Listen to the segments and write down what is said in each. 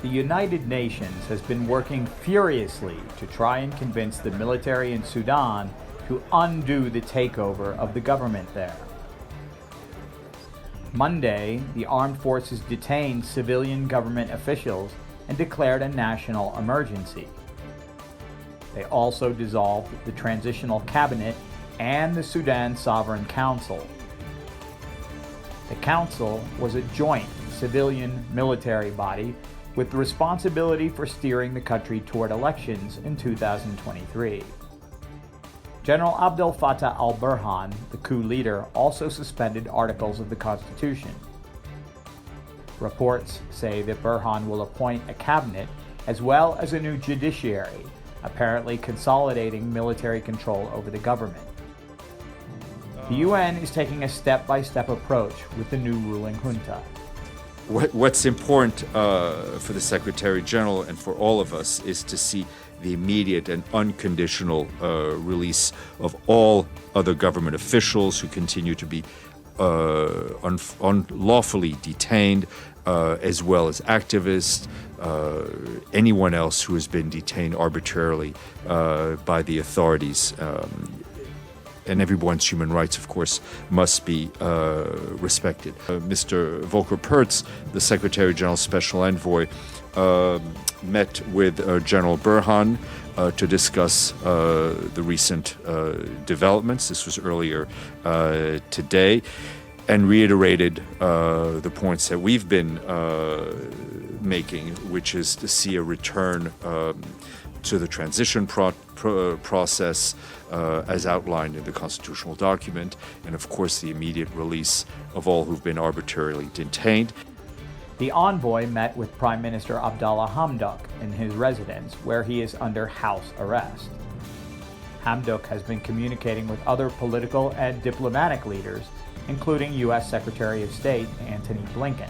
The United Nations has been working furiously to try and convince the military in Sudan to undo the takeover of the government there. Monday, the armed forces detained civilian government officials and declared a national emergency. They also dissolved the transitional cabinet and the Sudan Sovereign Council. The council was a joint civilian-military body with responsibility for steering the country toward elections in 2023. General Abdel Fattah al-Burhan, the coup leader, also suspended articles of the Constitution. Reports say that Burhan will appoint a cabinet as well as a new judiciary, apparently consolidating military control over the government. The UN is taking a step-by-step approach with the new ruling junta. What's important for the Secretary General and for all of us is to see the immediate and unconditional release of all other government officials who continue to be unlawfully detained, as well as activists, anyone else who has been detained arbitrarily by the authorities. And everyone's human rights, of course, must be respected. Mr. Volker Perthes, the Secretary General's Special Envoy, met with General Burhan to discuss the recent developments. This was earlier today, and reiterated the points that we've been making, which is to see a return to the transition process as outlined in the constitutional document, and of course the immediate release of all who've been arbitrarily detained. The envoy met with Prime Minister Abdallah Hamdok in his residence, where he is under house arrest. Hamdok has been communicating with other political and diplomatic leaders, including U.S. Secretary of State Antony Blinken.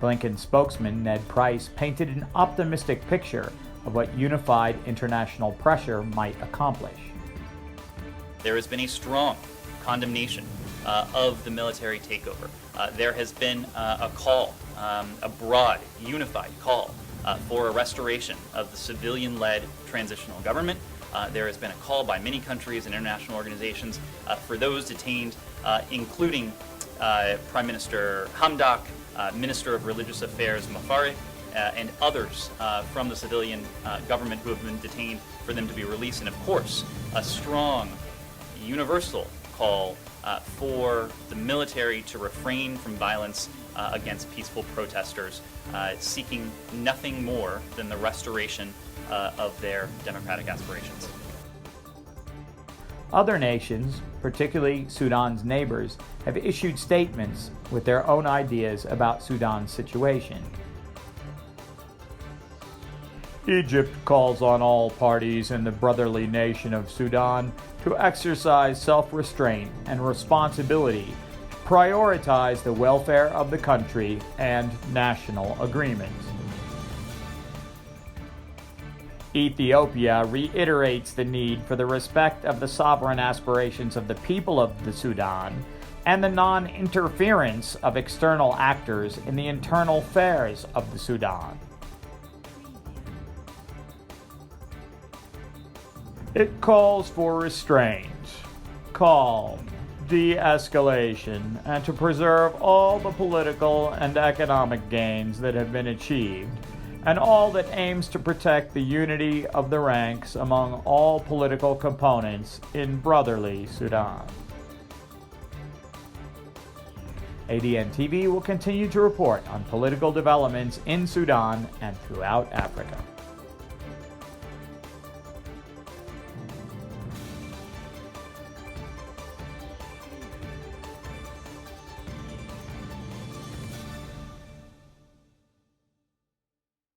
Blinken's spokesman, Ned Price, painted an optimistic picture of what unified international pressure might accomplish. There has been a strong condemnation of the military takeover. There has been a call, a broad, unified call for a restoration of the civilian-led transitional government. There has been a call by many countries and international organizations for those detained, including Prime Minister Hamdok, Minister of Religious Affairs Mafari, and others from the civilian government who have been detained, for them to be released. And of course, a strong, universal call for the military to refrain from violence against peaceful protesters, seeking nothing more than the restoration of their democratic aspirations. Other nations, particularly Sudan's neighbors, have issued statements with their own ideas about Sudan's situation. Egypt calls on all parties in the brotherly nation of Sudan to exercise self-restraint and responsibility to prioritize the welfare of the country and national agreements. Ethiopia reiterates the need for the respect of the sovereign aspirations of the people of the Sudan and the non-interference of external actors in the internal affairs of the Sudan. It calls for restraint, calm, de-escalation, and to preserve all the political and economic gains that have been achieved, and all that aims to protect the unity of the ranks among all political components in brotherly Sudan. ADN TV will continue to report on political developments in Sudan and throughout Africa.